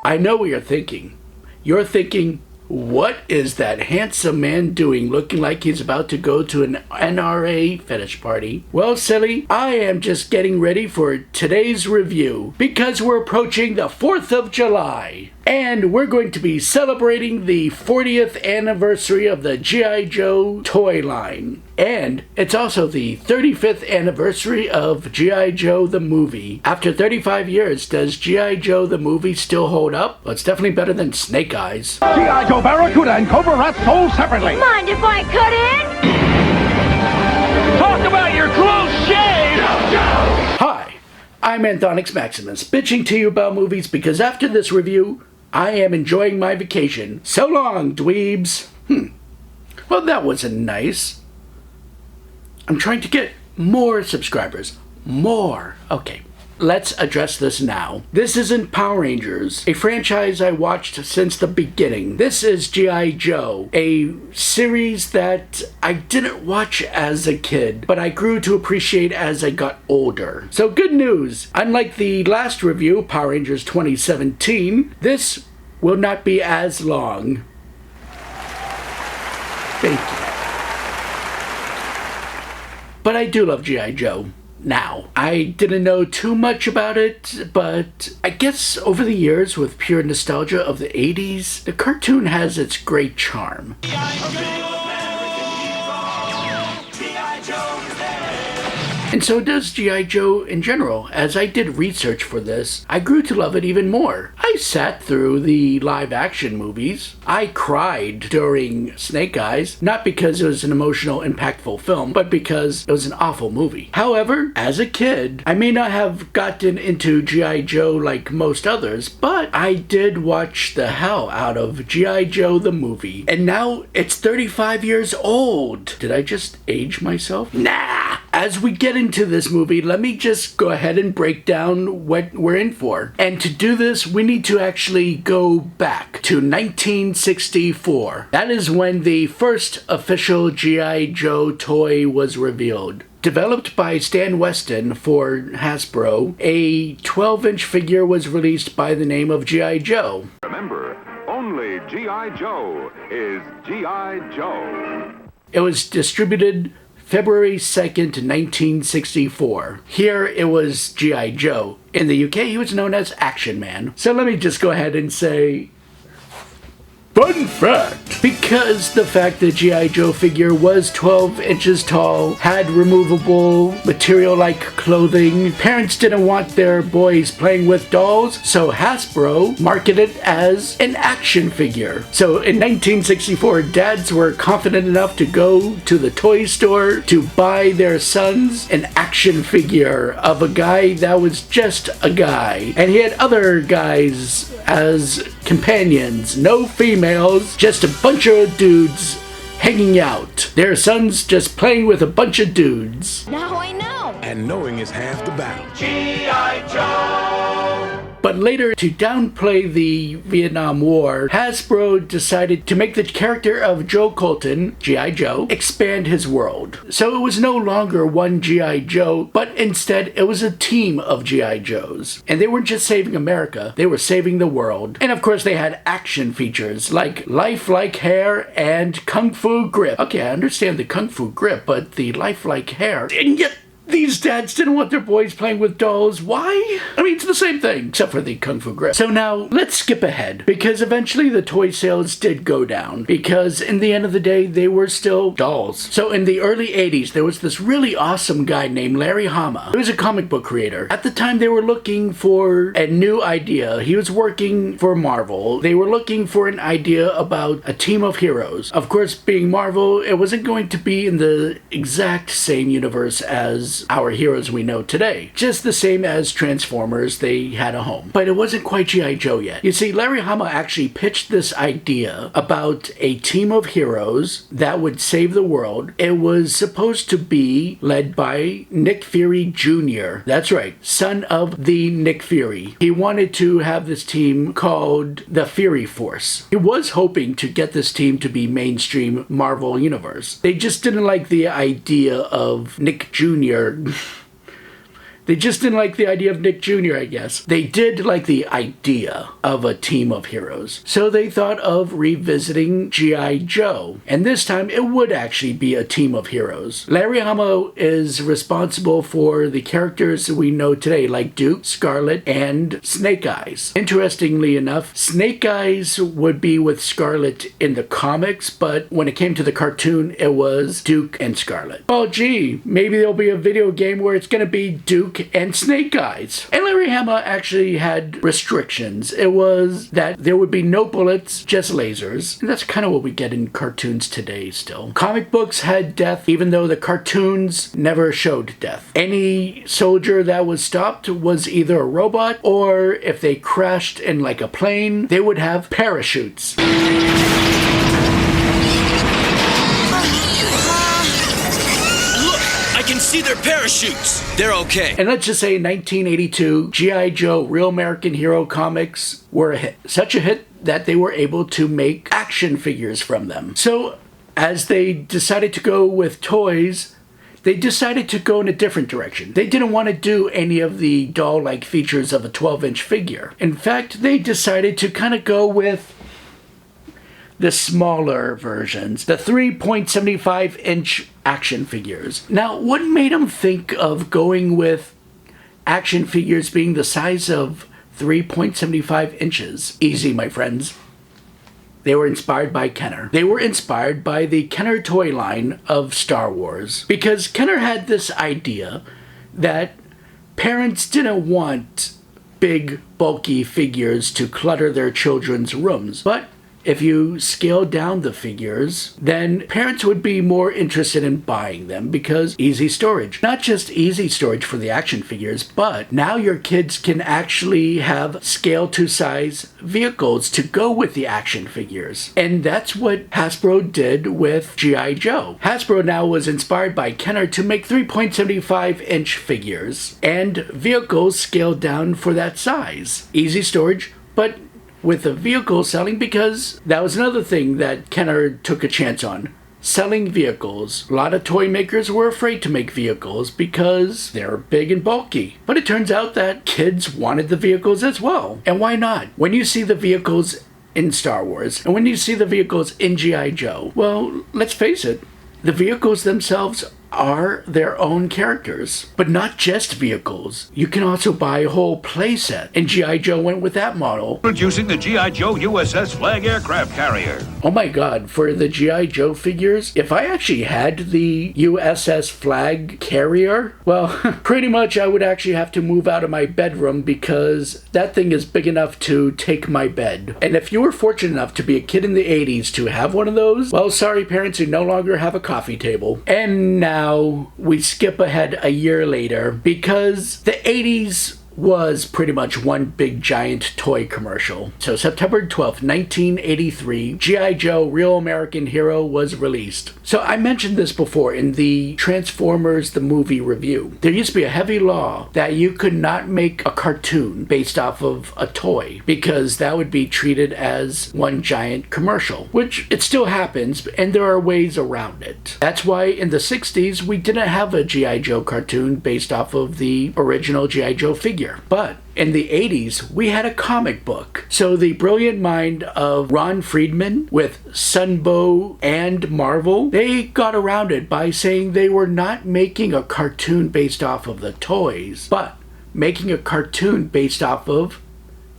I know what you're thinking. You're thinking, what is that handsome man doing looking like he's about to go to an NRA fetish party? Well, silly, I am just getting ready for today's review because we're approaching the 4th of July. And we're going to be celebrating the 40th anniversary of the G.I. Joe toy line. And it's also the 35th anniversary of G.I. Joe the movie. After 35 years, does G.I. Joe the movie still hold up? Well, it's definitely better than Snake Eyes. G.I. Joe Barracuda and Cobra Rat sold separately. Mind if I cut in? Talk about your close shave! Hi, I'm Anthonix Maximus, bitching to you about movies because after this review, I am enjoying my vacation. So long, dweebs. Well, that wasn't nice. I'm trying to get more subscribers. More. Okay, let's address this now. This isn't Power Rangers, a franchise I watched since the beginning. This is G.I. Joe, a series that I didn't watch as a kid, but I grew to appreciate as I got older. So good news, unlike the last review, Power Rangers 2017, this will not be as long. Thank you. But I do love G.I. Joe. Now, I didn't know too much about it, but I guess over the years, with pure nostalgia of the 80s, the cartoon has its great charm. And so does G.I. Joe in general. As I did research for this, I grew to love it even more. I sat through the live-action movies. I cried during Snake Eyes, not because it was an emotional, impactful film, but because it was an awful movie. However, as a kid, I may not have gotten into G.I. Joe like most others, but I did watch the hell out of G.I. Joe the movie. And now it's 35 years old. Did I just age myself? Nah! As we get into this movie, let me just go ahead and break down what we're in for. And to do this, we need to actually go back to 1964. That is when the first official G.I. Joe toy was revealed. Developed by Stan Weston for Hasbro, a 12-inch figure was released by the name of G.I. Joe. Remember, only G.I. Joe is G.I. Joe. It was distributed February 2nd, 1964. Here it was G.I. Joe. In the UK, he was known as Action Man. So let me just go ahead and say, fun fact! Because the fact that G.I. Joe figure was 12 inches tall, had removable material like clothing, parents didn't want their boys playing with dolls, so Hasbro marketed it as an action figure. So in 1964, dads were confident enough to go to the toy store to buy their sons an action figure of a guy that was just a guy. And he had other guys as companions, no females, just a bunch of dudes hanging out. Their sons just playing with a bunch of dudes. Now I know. And knowing is half the battle. G.I. Joe! But later, to downplay the Vietnam War, Hasbro decided to make the character of Joe Colton, G.I. Joe, expand his world. So it was no longer one G.I. Joe, but instead it was a team of G.I. Joes. And they weren't just saving America, they were saving the world. And of course they had action features like lifelike hair and kung fu grip. Okay, I understand the kung fu grip, but the lifelike hair, and yet these dads didn't want their boys playing with dolls. Why? I mean, it's the same thing, except for the kung fu grip. So now, let's skip ahead, because eventually the toy sales did go down, because in the end of the day, they were still dolls. So in the early 80s, there was this really awesome guy named Larry Hama. He was a comic book creator. At the time, they were looking for a new idea. He was working for Marvel. They were looking for an idea about a team of heroes. Of course, being Marvel, it wasn't going to be in the exact same universe as our heroes we know today. Just the same as Transformers, they had a home. But it wasn't quite G.I. Joe yet. You see, Larry Hama actually pitched this idea about a team of heroes that would save the world. It was supposed to be led by Nick Fury Jr. That's right, son of the Nick Fury. He wanted to have this team called the Fury Force. He was hoping to get this team to be mainstream Marvel Universe. They just didn't like the idea of Nick Jr. They just didn't like the idea of Nick Jr., I guess. They did like the idea of a team of heroes. So they thought of revisiting G.I. Joe. And this time it would actually be a team of heroes. Larry Hama is responsible for the characters that we know today, like Duke, Scarlet, and Snake Eyes. Interestingly enough, Snake Eyes would be with Scarlet in the comics, but when it came to the cartoon, it was Duke and Scarlet. Oh gee, maybe there'll be a video game where it's gonna be Duke and Snake Eyes. And Larry Hama actually had restrictions. It was that there would be no bullets, just lasers. And that's kind of what we get in cartoons today still. Comic books had death, even though the cartoons never showed death. Any soldier that was stopped was either a robot, or if they crashed in like a plane, they would have parachutes. I can see their parachutes. They're okay. And let's just say in 1982, G.I. Joe Real American Hero comics were a hit. Such a hit that they were able to make action figures from them. So as they decided to go with toys, they decided to go in a different direction. They didn't want to do any of the doll-like features of a 12-inch figure. In fact, they decided to kind of go with the smaller versions, the 3.75-inch action figures. Now, what made them think of going with action figures being the size of 3.75 inches? Easy, my friends. They were inspired by Kenner. They were inspired by the Kenner toy line of Star Wars, because Kenner had this idea that parents didn't want big, bulky figures to clutter their children's rooms, but if you scale down the figures, then parents would be more interested in buying them because easy storage. Not just easy storage for the action figures, but now your kids can actually have scale to size vehicles to go with the action figures. And that's what Hasbro did with G.I. Joe. Hasbro now was inspired by Kenner to make 3.75-inch figures and vehicles scaled down for that size. Easy storage, but with the vehicle selling, because that was another thing that Kenner took a chance on. Selling vehicles. A lot of toy makers were afraid to make vehicles because they're big and bulky. But it turns out that kids wanted the vehicles as well. And why not? When you see the vehicles in Star Wars, and when you see the vehicles in G.I. Joe, well, let's face it, the vehicles themselves are their own characters. But not just vehicles. You can also buy a whole playset. And G.I. Joe went with that model. Producing the G.I. Joe USS Flag aircraft carrier. Oh my god, for the G.I. Joe figures, if I actually had the USS Flag carrier, well, pretty much I would actually have to move out of my bedroom because that thing is big enough to take my bed. And if you were fortunate enough to be a kid in the 80s to have one of those, well, sorry parents, you no longer have a coffee table. And now we skip ahead a year later because the 80s was pretty much one big giant toy commercial. So September 12th, 1983, G.I. Joe Real American Hero was released. So I mentioned this before in the Transformers the movie review. There used to be a heavy law that you could not make a cartoon based off of a toy because that would be treated as one giant commercial, which it still happens, and there are ways around it. That's why in the 60s we didn't have a G.I. Joe cartoon based off of the original G.I. Joe figure. But in the 80s, we had a comic book. So the brilliant mind of Ron Friedman with Sunbow and Marvel, they got around it by saying they were not making a cartoon based off of the toys, but making a cartoon based off of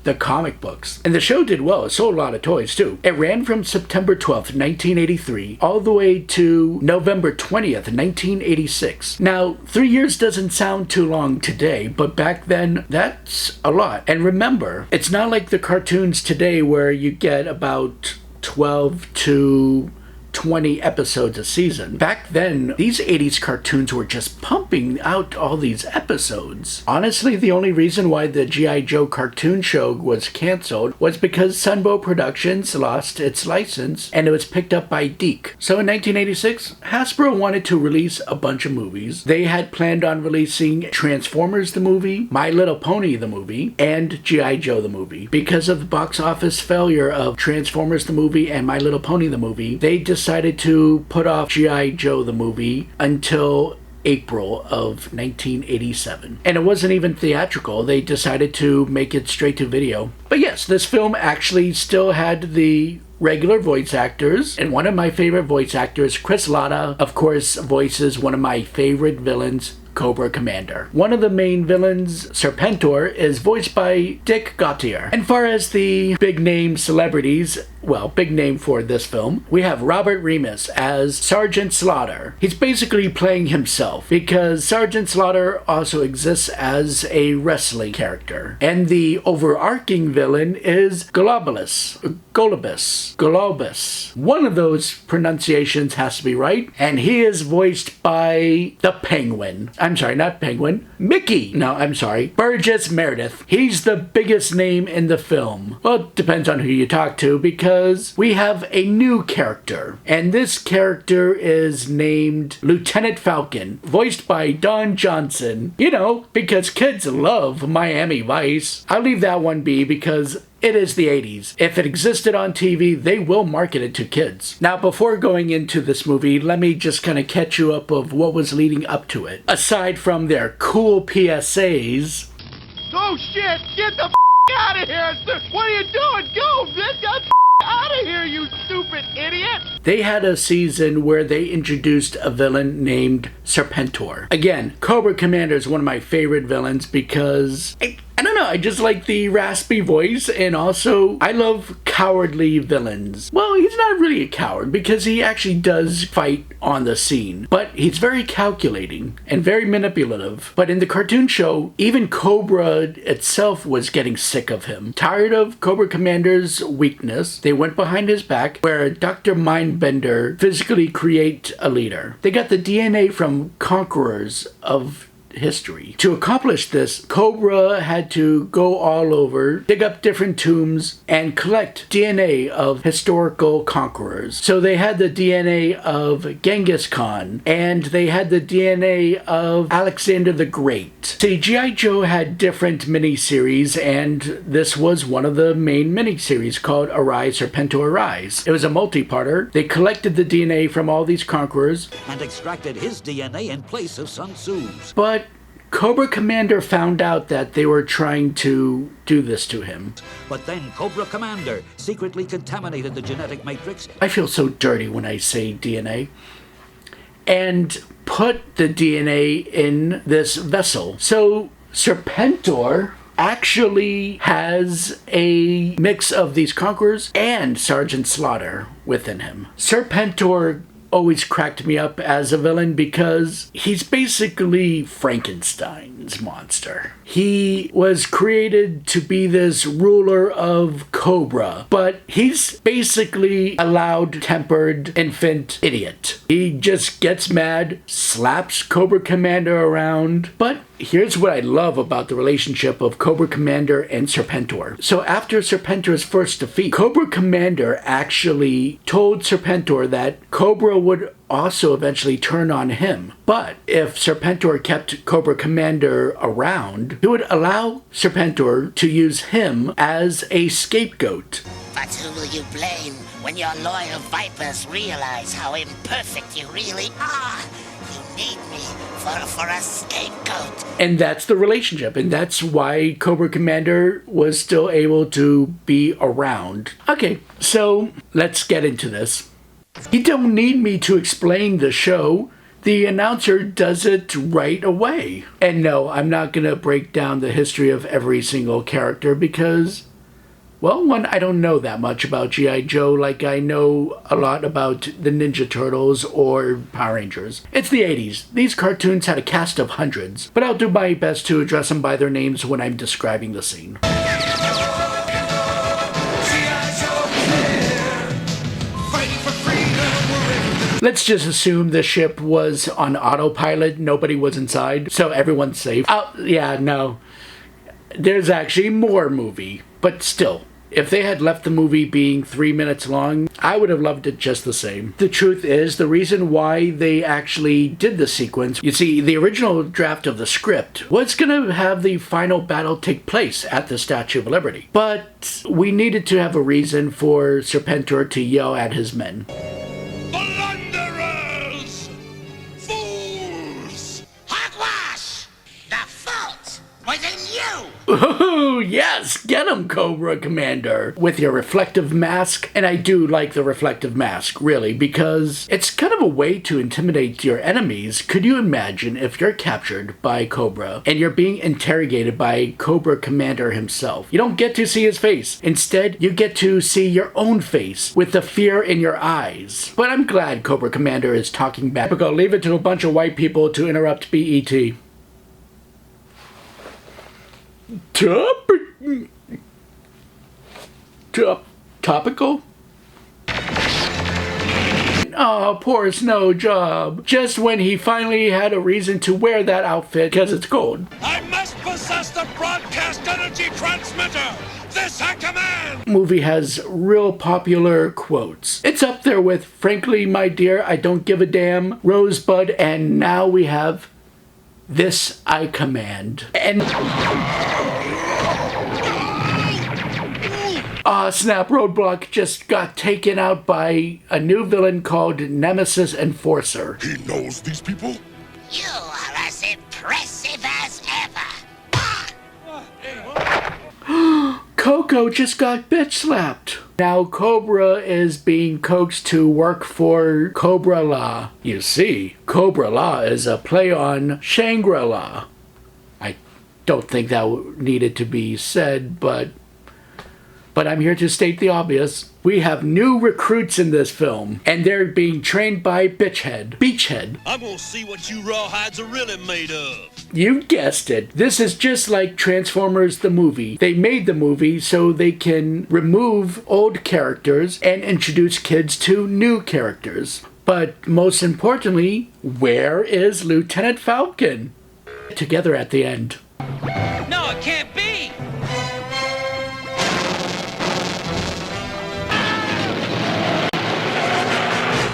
the comic books. And the show did well. It sold a lot of toys too. It ran from September 12th, 1983 all the way to November 20th, 1986. Now, 3 years doesn't sound too long today, but back then, that's a lot. And remember, it's not like the cartoons today where you get about 12 to 20 episodes a season. Back then, these 80s cartoons were just pumping out all these episodes. Honestly, the only reason why the G.I. Joe cartoon show was canceled was because Sunbow Productions lost its license and it was picked up by Deke. So in 1986, Hasbro wanted to release a bunch of movies. They had planned on releasing Transformers the movie, My Little Pony the movie, and G.I. Joe the movie. Because of the box office failure of Transformers the movie and My Little Pony the movie, they decided to put off G.I. Joe the movie until April of 1987. And it wasn't even theatrical. They decided to make it straight to video. But yes, this film actually still had the regular voice actors, and one of my favorite voice actors, Chris Latta, of course, voices one of my favorite villains, Cobra Commander. One of the main villains, Serpentor, is voiced by Dick Gautier. And far as the big name celebrities, well, big name for this film, we have Robert Remus as Sergeant Slaughter. He's basically playing himself because Sergeant Slaughter also exists as a wrestling character. And the overarching villain is Golobus. One of those pronunciations has to be right. And he is voiced by the Penguin. I'm sorry, not Penguin. Mickey. No, I'm sorry. Burgess Meredith. He's the biggest name in the film. Well, it depends on who you talk to because we have a new character. And this character is named Lieutenant Falcon, voiced by Don Johnson. You know, because kids love Miami Vice. I'll leave that one be because it is the 80s. If it existed on TV, they will market it to kids. Now, before going into this movie, let me just kind of catch you up of what was leading up to it. Aside from their cool PSAs. Oh shit! Get the out of here! What are you doing? Go! Get the out of here, you stupid idiot! They had a season where they introduced a villain named Serpentor. Again, Cobra Commander is one of my favorite villains because I don't know, I just like the raspy voice, and also I love cowardly villains. Well, he's not really a coward because he actually does fight on the scene, but he's very calculating and very manipulative. But in the cartoon show, even Cobra itself was getting sick of him. Tired of Cobra Commander's weakness, they went behind his back where Dr. Mindbender physically create a leader. They got the DNA from conquerors of history. To accomplish this, Cobra had to go all over, dig up different tombs, and collect DNA of historical conquerors. So they had the DNA of Genghis Khan, and they had the DNA of Alexander the Great. See, G.I. Joe had different miniseries, and this was one of the main miniseries called Arise, Serpentor, Arise. It was a multi-parter. They collected the DNA from all these conquerors and extracted his DNA in place of Sun Tzu's. But Cobra Commander found out that they were trying to do this to him. But then Cobra Commander secretly contaminated the genetic matrix. I feel so dirty when I say DNA. And put the DNA in this vessel. So Serpentor actually has a mix of these conquerors and Sergeant Slaughter within him. Serpentor always cracked me up as a villain because he's basically Frankenstein's monster. He was created to be this ruler of Cobra, but he's basically a loud-tempered infant idiot. He just gets mad, slaps Cobra Commander around, but here's what I love about the relationship of Cobra Commander and Serpentor. So after Serpentor's first defeat, Cobra Commander actually told Serpentor that Cobra would also eventually turn on him. But if Serpentor kept Cobra Commander around, he would allow Serpentor to use him as a scapegoat. But who will you blame when your loyal vipers realize how imperfect you really are? You need me for a scapegoat. And that's the relationship, and that's why Cobra Commander was still able to be around. Okay, so let's get into this. You don't need me to explain the show. The announcer does it right away. And no, I'm not going to break down the history of every single character because, well, one, I don't know that much about G.I. Joe like I know a lot about the Ninja Turtles or Power Rangers. It's the 80s. These cartoons had a cast of hundreds, but I'll do my best to address them by their names when I'm describing the scene. Let's just assume the ship was on autopilot, nobody was inside, so everyone's safe. Oh, yeah, no. There's actually more movie, but still, if they had left the movie being 3 minutes long, I would have loved it just the same. The truth is, the reason why they actually did the sequence, you see, the original draft of the script was going to have the final battle take place at the Statue of Liberty. But we needed to have a reason for Serpentor to yell at his men. Blunderers! Fools! fault was in you! Ooh, yes, get him, Cobra Commander, with your reflective mask. And I do like the reflective mask, really, because it's kind of a way to intimidate your enemies. Could you imagine if you're captured by Cobra and you're being interrogated by Cobra Commander himself? You don't get to see his face. Instead, you get to see your own face with the fear in your eyes. But I'm glad Cobra Commander is talking back. I'll leave it to a bunch of white people to interrupt BET. Topical? Oh, poor Snow Job. Just when he finally had a reason to wear that outfit because it's cold. I must possess the broadcast energy transmitter! This I command! Movie has real popular quotes. It's up there with, frankly, my dear, I don't give a damn, Rosebud, and now we have This I Command. And snap, Roadblock just got taken out by a new villain called Nemesis Enforcer. He knows these people? You are as impressive as ever! Coco just got bitch slapped. Now Cobra is being coaxed to work for Cobra La. You see, Cobra La is a play on Shangri-La. I don't think that needed to be said, but I'm here to state the obvious. We have new recruits in this film, and they're being trained by Beachhead. I'm gonna see what you rawhides are really made of. You guessed it. This is just like Transformers the movie. They made the movie so they can remove old characters and introduce kids to new characters. But most importantly, where is Lieutenant Falcon? Together at the end. No, it can't be!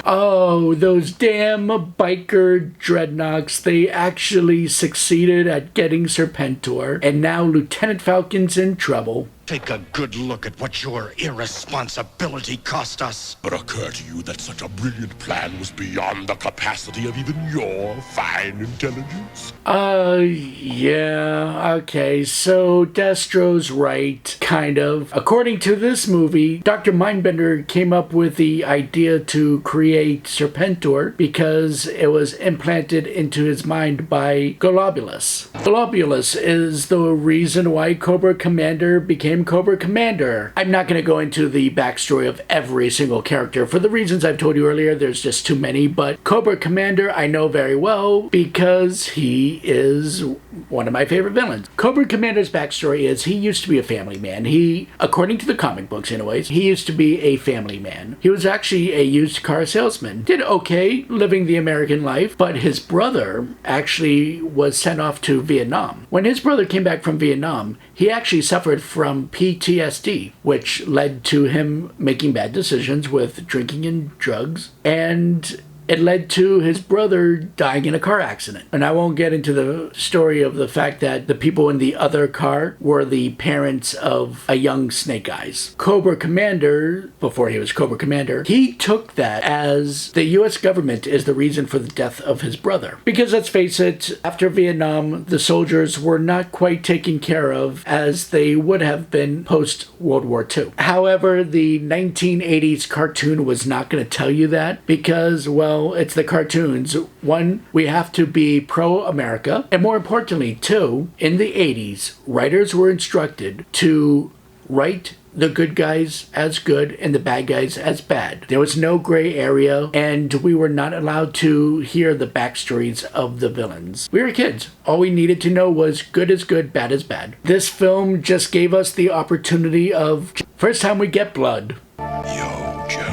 Oh, those damn biker dreadnoughts. They actually succeeded at getting Serpentor, and now Lieutenant Falcon's in trouble. Take a good look at what your irresponsibility cost us. But occur to you that such a brilliant plan was beyond the capacity of even your fine intelligence? Yeah, okay, so Destro's right, kind of. According to this movie, Dr. Mindbender came up with the idea to create Serpentor because it was implanted into his mind by Globulus. Globulus is the reason why Cobra Commander became Cobra Commander. I'm not going to go into the backstory of every single character. For the reasons I've told you earlier, there's just too many, but Cobra Commander I know very well because he is one of my favorite villains. Cobra Commander's backstory is he used to be a family man. He, according to the comic books anyways, he used to be a family man. He was actually a used car salesman. Did okay living the American life, but his brother actually was sent off to Vietnam. When his brother came back from Vietnam, he actually suffered from PTSD, which led to him making bad decisions with drinking and drugs, and it led to his brother dying in a car accident. And I won't get into the story of the fact that the people in the other car were the parents of a young Snake Eyes. Cobra Commander, before he was Cobra Commander, he took that as the US government is the reason for the death of his brother. Because let's face it, after Vietnam, the soldiers were not quite taken care of as they would have been post-World War II. However, the 1980s cartoon was not going to tell you that because, well, it's the cartoons. One, we have to be pro-America. And more importantly, two, in the 80s, writers were instructed to write the good guys as good and the bad guys as bad. There was no gray area, and we were not allowed to hear the backstories of the villains. We were kids. All we needed to know was good is good, bad is bad. This film just gave us the opportunity of first time we get blood. Yo, Joe.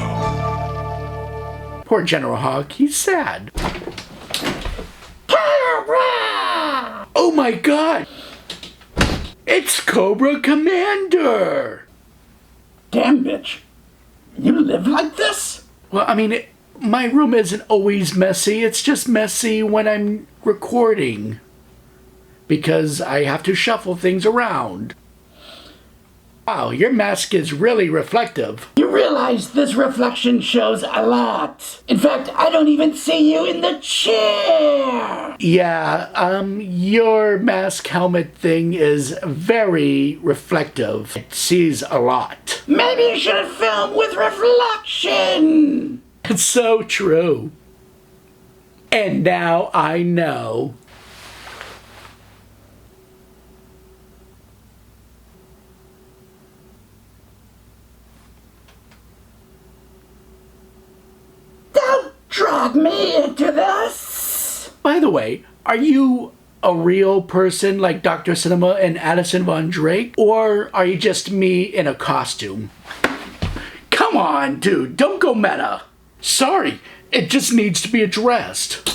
Poor General Hawk, he's sad. Oh my god! It's Cobra Commander! Damn, bitch. You live like this? Well, I mean, my room isn't always messy. It's just messy when I'm recording. Because I have to shuffle things around. Wow, your mask is really reflective. You realize this reflection shows a lot. In fact, I don't even see you in the chair. Yeah, your mask helmet thing is very reflective. It sees a lot. Maybe you should film with reflection. It's so true. And now I know. Don't drag me into this. By the way, are you a real person like Dr. Cinema and Addison Von Drake? Or are you just me in a costume? Come on, dude, don't go meta. Sorry, it just needs to be addressed.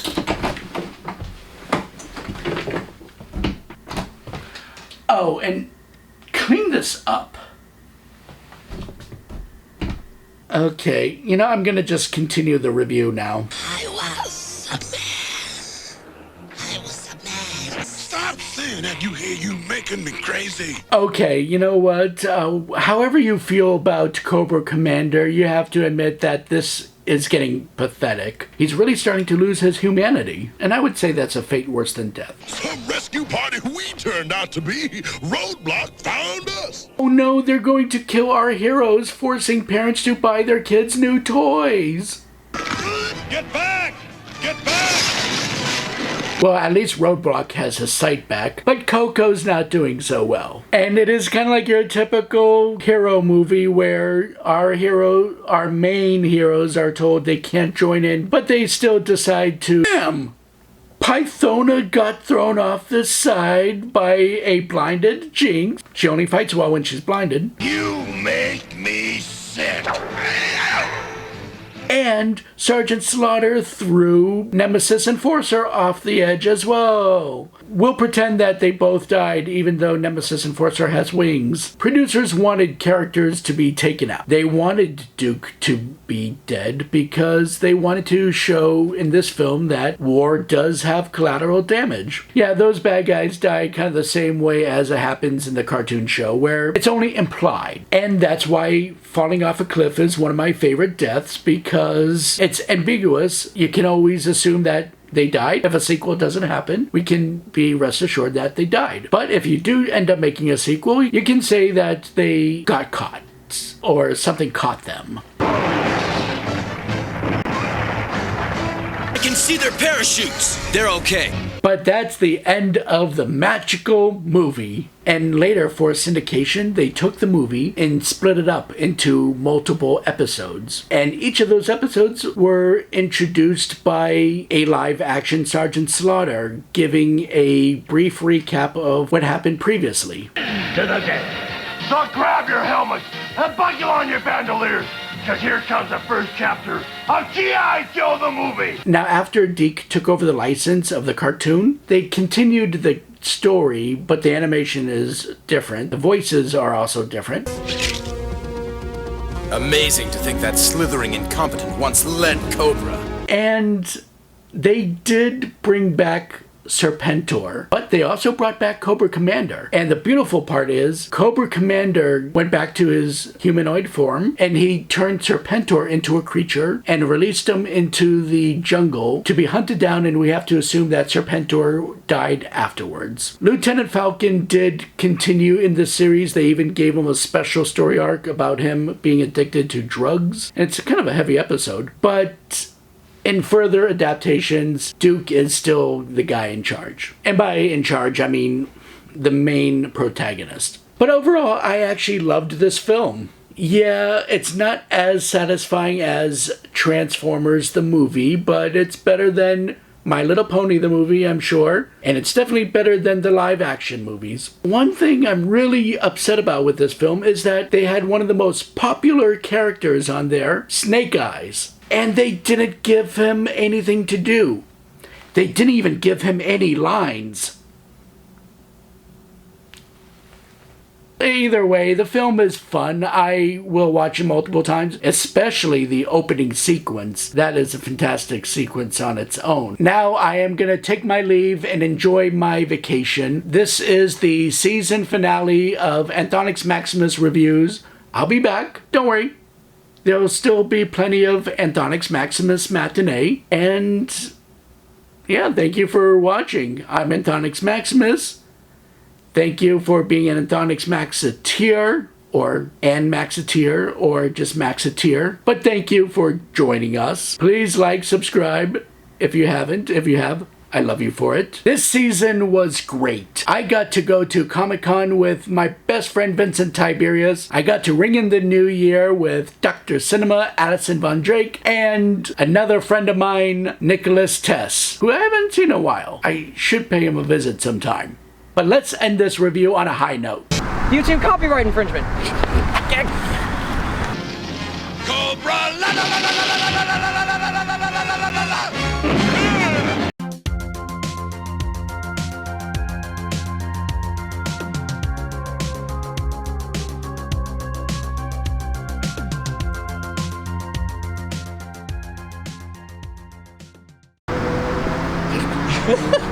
Oh, and clean this up. Okay, you know, I'm gonna just continue the review now. I was a man. I was a man. Stop saying that, you making me crazy. Okay, you know what? However you feel about Cobra Commander, you have to admit that this is getting pathetic. He's really starting to lose his humanity, and I would say that's a fate worse than death. The rescue party we turned out to be. Roadblock found us. Oh no, they're going to kill our heroes, forcing parents to buy their kids new toys. Get back! Get back! Well, at least Roadblock has his sight back, but Coco's not doing so well. And it is kind of like your typical hero movie where our main heroes are told they can't join in, but they still decide to. Damn! Pythona got thrown off the side by a blinded Jinx. She only fights well when she's blinded. You make me sick. And Sergeant Slaughter threw Nemesis Enforcer off the edge as well. We'll pretend that they both died, even though Nemesis Enforcer has wings. Producers wanted characters to be taken out. They wanted Duke to be dead because they wanted to show in this film that war does have collateral damage. Yeah, those bad guys die kind of the same way as it happens in the cartoon show, where it's only implied. And that's why falling off a cliff is one of my favorite deaths, because it's ambiguous. You can always assume that they died. If a sequel doesn't happen, we can be rest assured that they died. But if you do end up making a sequel, you can say that they got caught, or something caught them. I can see their parachutes. They're okay. But that's the end of the magical movie. And later, for syndication, they took the movie and split it up into multiple episodes. And each of those episodes were introduced by a live-action Sergeant Slaughter, giving a brief recap of what happened previously. To the dead. So grab your helmets and buckle on your bandoliers, because here comes the first chapter of G.I. Joe the movie. Now, after Deke took over the license of the cartoon, they continued the story, but the animation is different. The voices are also different. Amazing to think that slithering incompetent once led Cobra. And they did bring back Serpentor, but they also brought back Cobra Commander. And the beautiful part is, Cobra Commander went back to his humanoid form, and he turned Serpentor into a creature and released him into the jungle to be hunted down, and we have to assume that Serpentor died afterwards. Lieutenant Falcon did continue in the series. They even gave him a special story arc about him being addicted to drugs. And it's kind of a heavy episode, but in further adaptations, Duke is still the guy in charge. And by in charge, I mean the main protagonist. But overall, I actually loved this film. Yeah, it's not as satisfying as Transformers the movie, but it's better than My Little Pony the movie, I'm sure. And it's definitely better than the live-action movies. One thing I'm really upset about with this film is that they had one of the most popular characters on there, Snake Eyes. And they didn't give him anything to do. They didn't even give him any lines. Either way, the film is fun. I will watch it multiple times, especially the opening sequence. That is a fantastic sequence on its own. Now I am going to take my leave and enjoy my vacation. This is the season finale of Anthonix Maximus Reviews. I'll be back. Don't worry. There'll still be plenty of Anthonix Maximus Matinee. And yeah, thank you for watching. I'm Anthonix Maximus. Thank you for being an Anthonix Maxiteer, or An Maxiteer, or just Maxiteer. But thank you for joining us. Please like, subscribe if you haven't. If you have, I love you for it. This season was great. I got to go to Comic-Con with my best friend Vincent Tiberius. I got to ring in the new year with Dr. Cinema, Allison Von Drake, and another friend of mine, Nicholas Tess, who I haven't seen in a while. I should pay him a visit sometime. But let's end this review on a high note. YouTube copyright infringement. Cobra! La, la, la, la, la, la, la, la, la, la, la, la, la, la, la, la. Ha ha ha!